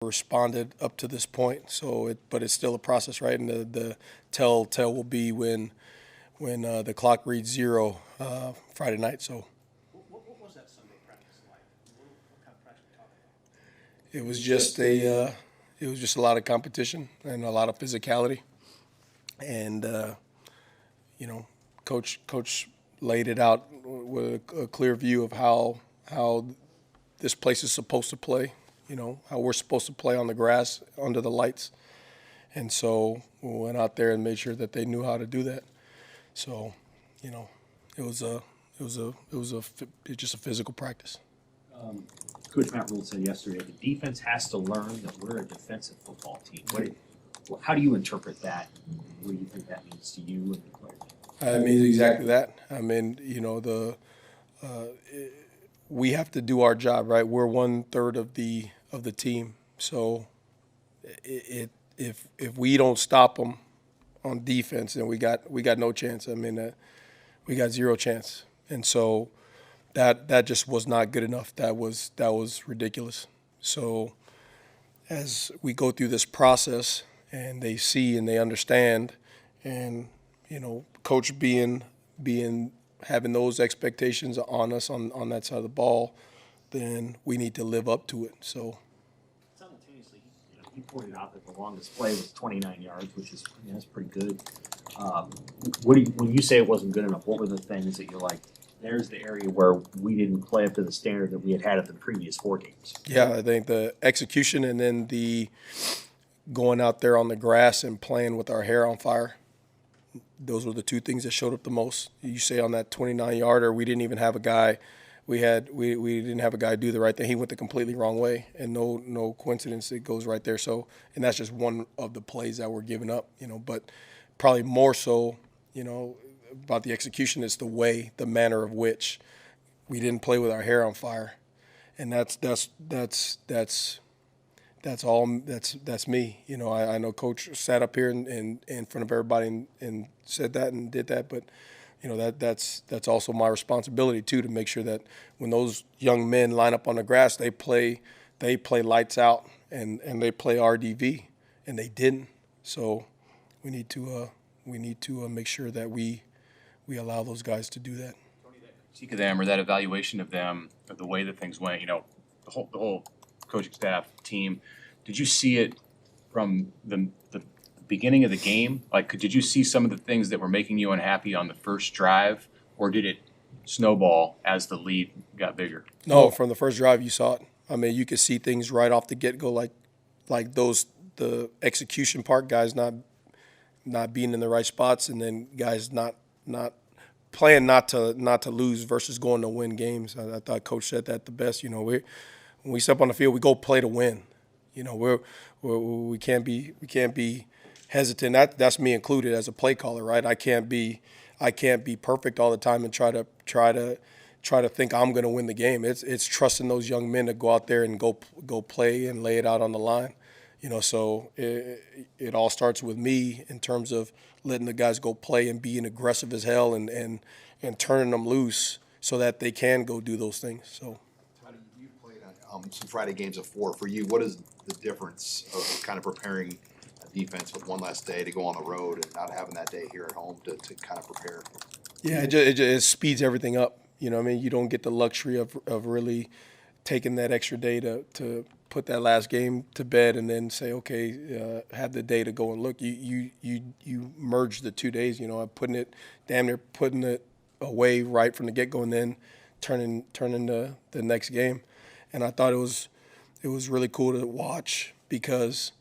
responded up to this point. But it's still a process, right? And the tell will be when the clock reads zero Friday night. So What was that Sunday practice like? What kind of practice were you talking about? it was just a lot of competition and a lot of physicality, and coach laid it out with a clear view of how this place is supposed to play. How we're supposed to play on the grass under the lights, and so we went out there and made sure that they knew how to do that. So, it was just a physical practice. Coach Matt Rule said yesterday the defense has to learn that we're a defensive football team. How do you interpret that? What do you think that means to you and the players? It means exactly that. We have to do our job, right? We're 1/3 of the team, so if we don't stop them on defense, then we got no chance. We got zero chance, and so that just was not good enough. That was ridiculous. So as we go through this process, and they see and they understand, and coach having those expectations on us on that side of the ball, then we need to live up to it. So Simultaneously, he pointed out that the longest play was 29 yards, which is that's pretty good. When you say it wasn't good enough, what were the things that you're like, there's the area where we didn't play up to the standard that we had at the previous 4 games? Yeah, I think the execution and then the going out there on the grass and playing with our hair on fire. Those were the two things that showed up the most. You say on that 29-yarder, we didn't even have a guy. We didn't have a guy do the right thing. He went the completely wrong way, and no coincidence it goes right there. So, and that's just one of the plays that we're giving up. But probably more so, about the execution is the manner of which we didn't play with our hair on fire, and that's me. I know Coach sat up here in front of everybody and said that and did that, but that's also my responsibility too, to make sure that when those young men line up on the grass, they play lights out and they play RDV, and they didn't. So we need to make sure that we allow those guys to do that. Tony, that critique of them or that evaluation of them, of the way that things went, the whole coaching staff, team, did you see it from the beginning of the game? Like, did you see some of the things that were making you unhappy on the first drive, or did it snowball as the lead got bigger? No, from the first drive you saw it. You could see things right off the get-go, like the execution part, guys not being in the right spots, and then guys not playing not to lose versus going to win games. I thought Coach said that the best. When we step on the field, we go play to win. We can't be hesitant. That's me included as a play caller, right? I can't be perfect all the time and try to think I'm going to win the game. It's trusting those young men to go out there and go play and lay it out on the line. So it all starts with me in terms of letting the guys go play and being aggressive as hell and turning them loose so that they can go do those things. So. You played on some Friday games of 4. For you, what is the difference of kind of preparing a defense with one less day to go on the road and not having that day here at home to kind of prepare? Yeah, it speeds everything up. You don't get the luxury of really taking that extra day to put that last game to bed and then say, okay, have the day to go and look. You merge the 2 days. Putting it away right from the get-go and then turning the next game. And I thought it was really cool to watch, because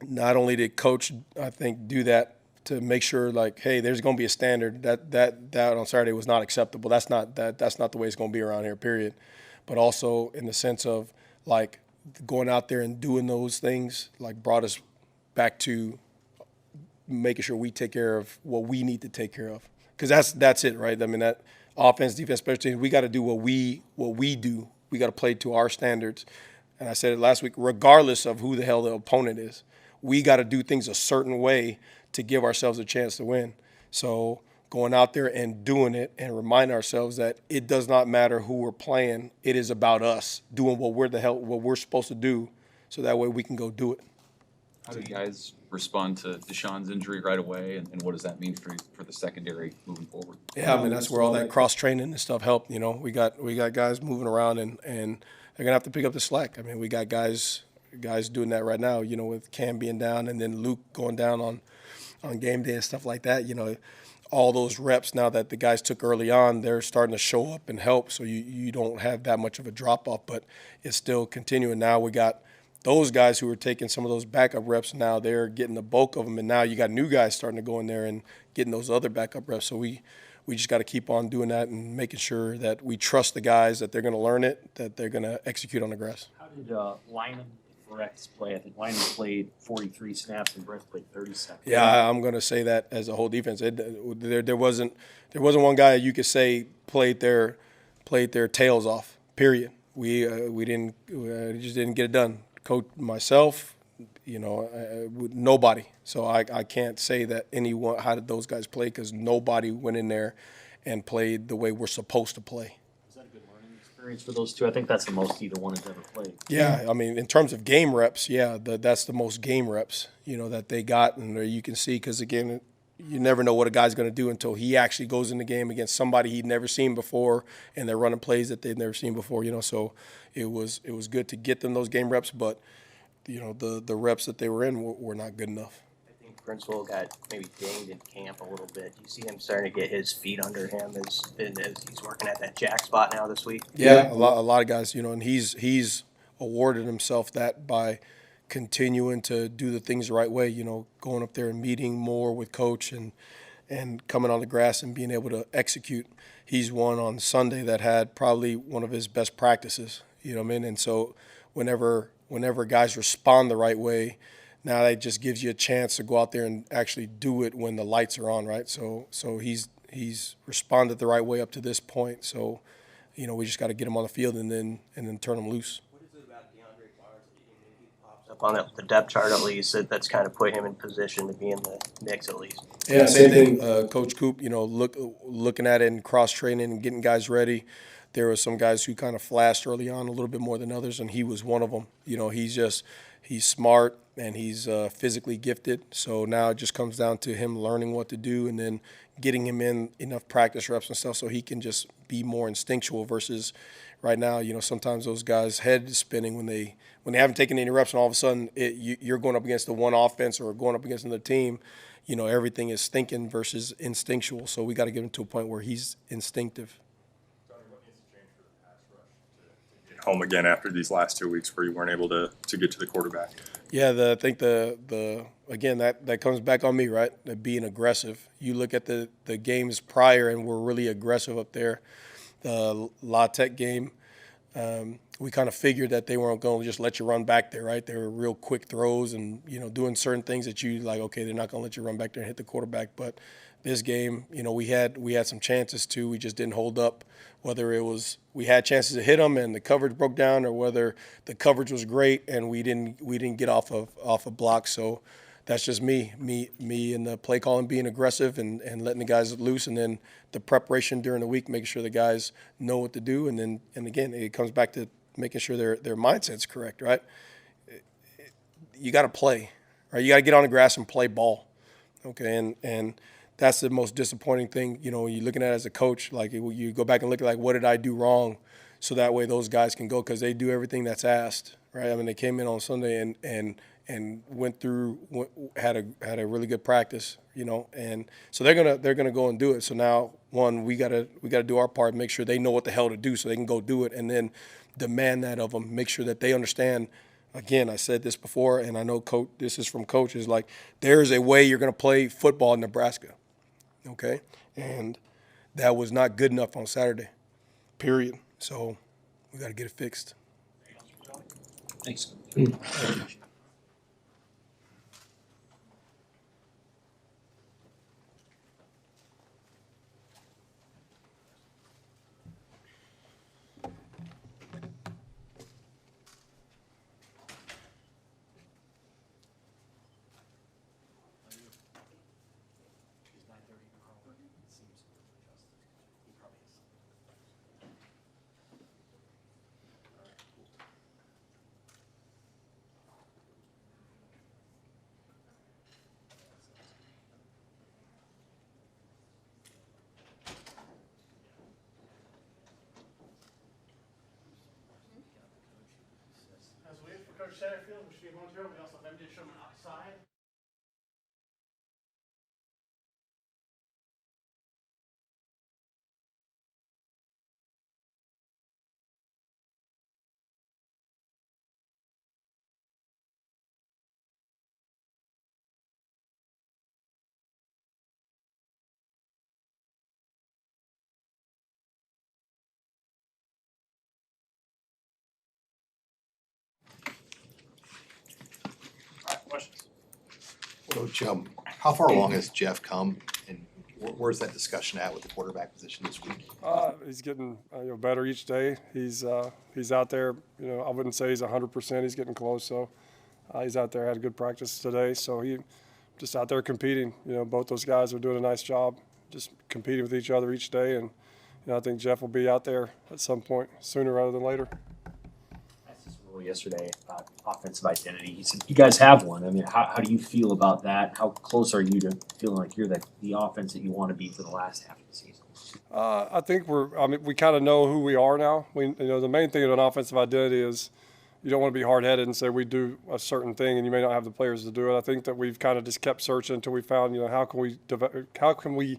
not only did Coach, I think, do that to make sure, like, hey, there's going to be a standard that on Saturday was not acceptable. That's not the way it's going to be around here, period. But also in the sense of, like, going out there and doing those things, like, brought us back to making sure we take care of what we need to take care of. Because that's it, right? That offense, defense, special teams, we got to do what we do. We got to play to our standards. And I said it last week, regardless of who the hell the opponent is, we got to do things a certain way to give ourselves a chance to win. So going out there and doing it and remind ourselves that it does not matter who we're playing. It is about us doing what we're supposed to do so that way we can go do it. How do you guys respond to Deshaun's injury right away, and what does that mean for the secondary moving forward? Yeah, I mean that's where all that cross training and stuff helped. You know, we got guys moving around, and they're gonna have to pick up the slack. I mean, we got guys doing that right now. You know, with Cam being down, and then Luke going down on game day and stuff like that. You know, all those reps now that the guys took early on, they're starting to show up and help. So you don't have that much of a drop off, but it's still continuing. Now we got those guys who were taking some of those backup reps, now they're getting the bulk of them, and now you got new guys starting to go in there and getting those other backup reps. So we just got to keep on doing that and making sure that we trust the guys, that they're going to learn it, that they're going to execute on the grass. How did Lynham and Brett's play? I think Lynham played 43 snaps and Brett played 37. Yeah, I'm going to say that as a whole defense. There wasn't one guy you could say played their tails off. Period. We just didn't get it done. Coach, myself, you know, nobody. So I can't say that anyone. How did those guys play? Because nobody went in there and played the way we're supposed to play. Was that a good learning experience for those two? I think that's the most either one has ever played. Yeah, I mean, in terms of game reps, yeah, that's the most game reps, you know, that they got, and you can see, because again, you never know what a guy's going to do until he actually goes in the game against somebody he'd never seen before, and they're running plays that they've never seen before, you know. So it was good to get them those game reps, but you know, the reps that they were in were not good enough. I think Princewill got maybe dinged in camp a little bit. You see him starting to get his feet under him as he's working at that jack spot now this week. Yeah, a lot of guys, you know, and he's awarded himself that by continuing to do the things the right way, you know, going up there and meeting more with coach and coming on the grass and being able to execute. He's one on Sunday that had probably one of his best practices, you know what I mean? And so whenever guys respond the right way, now that just gives you a chance to go out there and actually do it when the lights are on, right? So he's responded the right way up to this point. So, you know, we just got to get him on the field and then turn him loose. What is it about DeAndre Barnes that he pops up on the depth chart at least that's kind of put him in position to be in the mix at least? Yeah, same thing. Coach Coop, you know, looking at it and cross training and getting guys ready. There were some guys who kind of flashed early on a little bit more than others, and he was one of them. You know, he's smart and he's physically gifted. So now it just comes down to him learning what to do and then getting him in enough practice reps and stuff so he can just be more instinctual versus right now, you know, sometimes those guys' head is spinning when they haven't taken any reps and all of a sudden you're going up against the one offense or going up against another team. You know, everything is thinking versus instinctual. So we got to get him to a point where he's instinctive. Home again after these last 2 weeks where you weren't able to get to the quarterback? Yeah, I think the again that comes back on me, right? Being aggressive. You look at the games prior and we're really aggressive up there. The La Tech game, we kind of figured that they weren't going to just let you run back there, right? They were real quick throws and, you know, doing certain things that you like, okay, they're not going to let you run back there and hit the quarterback. But this game, you know, we had some chances too. We just didn't hold up, whether it was we had chances to hit them and the coverage broke down or whether the coverage was great and we didn't get off of blocks. So that's just me in the play calling, being aggressive and letting the guys loose, and then the preparation during the week, making sure the guys know what to do, and again it comes back to making sure their mindset's correct, right? You got to play, right? You got to get on the grass and play ball, okay? And that's the most disappointing thing, you know, when you're looking at it as a coach. Like you go back and look at like what did I do wrong, so that way those guys can go because they do everything that's asked, right? I mean they came in on Sunday and went through had a really good practice, you know, and so they're gonna go and do it. So now we gotta do our part, make sure they know what the hell to do so they can go do it, and then demand that of them, make sure that they understand. Again, I said this before, and I know coach, this is from coaches, like there is a way you're gonna play football in Nebraska, okay, and that was not good enough on Saturday, period. So we got to get it fixed. Thanks. Satterfield, which should be one throw. We also have MJ Sherman outside. Questions? Coach, how far along has Jeff come, and where's that discussion at with the quarterback position this week? He's getting better each day. He's out there. I wouldn't say he's 100%. He's getting close. So he's out there. Had a good practice today. So he just out there competing. Both those guys are doing a nice job, just competing with each other each day. And I think Jeff will be out there at some point sooner rather than later. Yesterday about offensive identity. He said, you guys have one. I mean, how do you feel about that? How close are you to feeling like you're the offense that you want to be for the last half of the season? I think we kind of know who we are now. The main thing in an offensive identity is you don't want to be hard-headed and say we do a certain thing and you may not have the players to do it. I think that we've kind of just kept searching until we found, how can we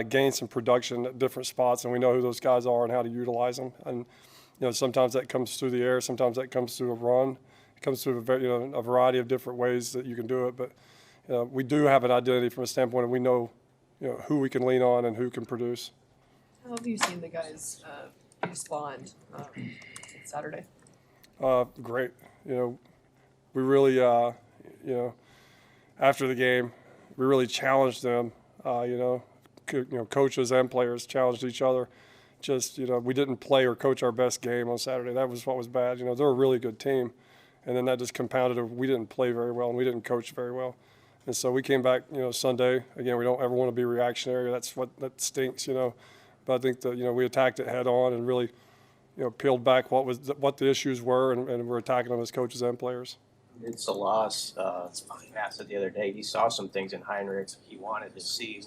gain some production at different spots, and we know who those guys are and how to utilize them. And sometimes that comes through the air, sometimes that comes through a run. It comes through a variety of different ways that you can do it. But we do have an identity from a standpoint of we know, who we can lean on and who can produce. How have you seen the guys respond Saturday? Great. We really, after the game, we really challenged them. Coaches and players challenged each other. Just, we didn't play or coach our best game on Saturday. That was what was bad. They're a really good team. And then that just compounded it. We didn't play very well and we didn't coach very well. And so we came back, Sunday. Again, we don't ever want to be reactionary. That stinks, But I think that, we attacked it head on and really, peeled back what the issues were and we're attacking them as coaches and players. It's a loss. I asked it the other day. He saw some things in Heinrichs he wanted to see.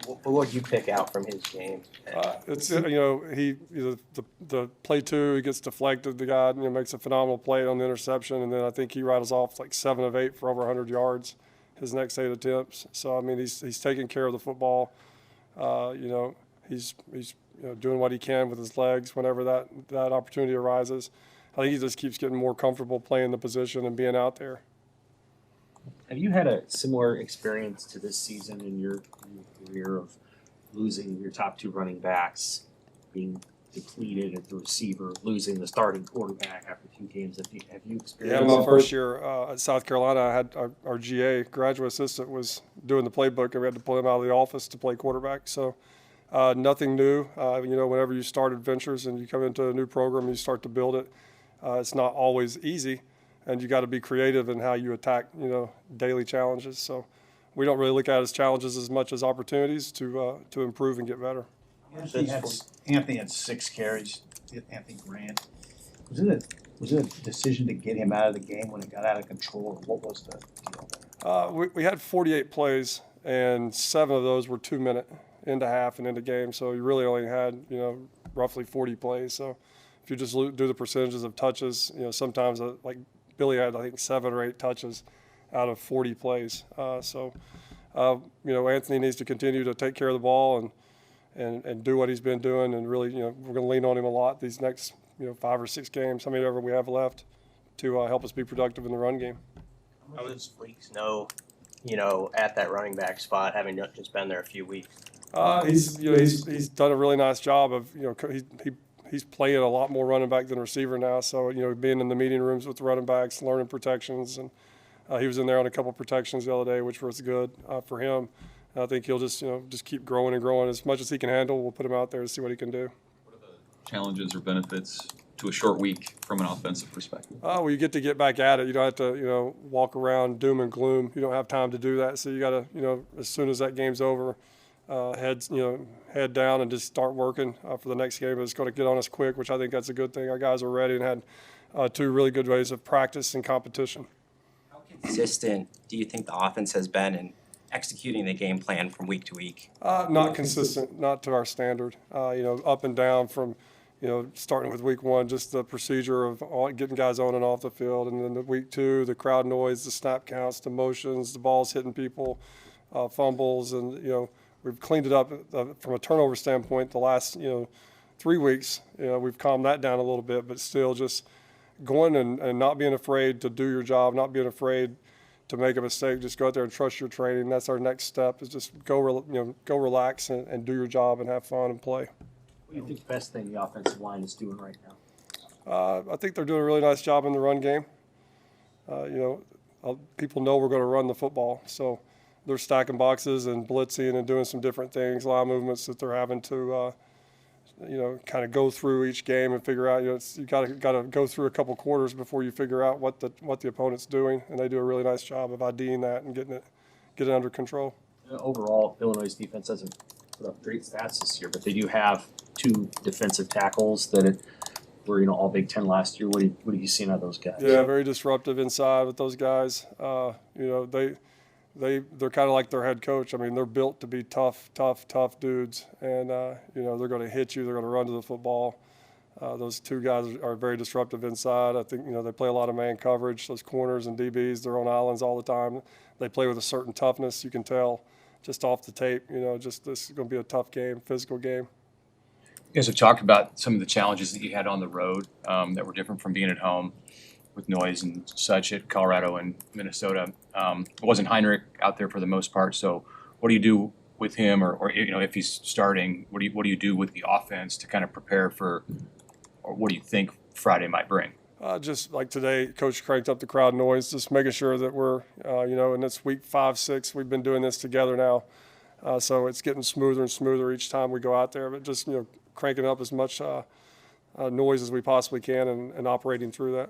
What would you pick out from his game? It's the play two, he gets deflected. The guy makes a phenomenal play on the interception, and then I think he rattles off like 7 of 8 for over 100 yards his next 8 attempts. So I mean he's taking care of the football. He's doing what he can with his legs whenever that opportunity arises. I think he just keeps getting more comfortable playing the position and being out there. Have you had a similar experience to this season in your career of losing your top 2 running backs, being depleted at the receiver, losing the starting quarterback after 2 games? Have you experienced that? Yeah, my first year at South Carolina, I had our GA, graduate assistant, was doing the playbook, and we had to pull him out of the office to play quarterback. So nothing new. Whenever you start adventures and you come into a new program, you start to build it. It's not always easy, and you got to be creative in how you attack, daily challenges. So we don't really look at it as challenges as much as opportunities to improve and get better. Anthony had 6 carries. Anthony Grant. Was it a decision to get him out of the game when it got out of control, or what was the deal? We had 48 plays, and 7 of those were 2-minute into half and into game. So you really only had roughly 40 plays. So if you just do the percentages of touches, sometimes like Billy had, I think, 7 or 8 touches out of 40 plays. Anthony needs to continue to take care of the ball and do what he's been doing, and really, we're going to lean on him a lot these next, 5 or 6 games, how many ever we have left, to help us be productive in the run game. How does Fleeks know, at that running back spot, having just been there a few weeks? He's done a really nice job of, he's playing a lot more running back than receiver now. So, being in the meeting rooms with the running backs, learning protections. And he was in there on a couple of protections the other day, which was good for him. And I think he'll just keep growing and growing. As much as he can handle, we'll put him out there to see what he can do. What are the challenges or benefits to a short week from an offensive perspective? Well, you get back at it. You don't have to, walk around doom and gloom. You don't have time to do that. So you got to, as soon as that game's over, head down and just start working for the next game. It's going to get on us quick, which I think that's a good thing. Our guys are ready and had 2 really good days of practice and competition. How consistent do you think the offense has been in executing the game plan from week to week? Not consistent, not to our standard. Up and down from, starting with week 1, just the procedure of getting guys on and off the field, and then the week 2, the crowd noise, the snap counts, the motions, the balls hitting people, fumbles, and we've cleaned it up from a turnover standpoint. The last 3 weeks, we've calmed that down a little bit, but still just going and not being afraid to do your job, not being afraid to make a mistake. Just go out there and trust your training. That's our next step. Is just go relax and do your job and have fun and play. What do you think the best thing the offensive line is doing right now? I think they're doing a really nice job in the run game. People know we're going to run the football, so they're stacking boxes and blitzing and doing some different things, a lot of movements that they're having to, kind of go through each game and figure out. You got to go through a couple quarters before you figure out what the opponent's doing, and they do a really nice job of IDing that and getting it under control. Overall, Illinois' defense hasn't put up great stats this year, but they do have 2 defensive tackles that were all Big Ten last year. What have you seen out of those guys? Yeah, very disruptive inside with those guys. They're kind of like their head coach. I mean, they're built to be tough dudes, and they're going to hit you. They're going to run to the football. Those 2 guys are very disruptive inside. I think they play a lot of man coverage. Those corners and DBs, they're on islands all the time. They play with a certain toughness. You can tell just off the tape. Just this is going to be a tough game, physical game. You guys have talked about some of the challenges that you had on the road that were different from being at home with noise and such at Colorado and Minnesota. It wasn't Heinrich out there for the most part. So what do you do with him, or if he's starting, what do you do with the offense to kind of prepare for, or what do you think Friday might bring? Just like today, Coach cranked up the crowd noise, just making sure that we're, and it's week 5, 6. We've been doing this together now. So it's getting smoother and smoother each time we go out there, but just, cranking up as much noise as we possibly can and operating through that.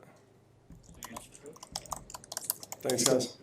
Thanks, guys.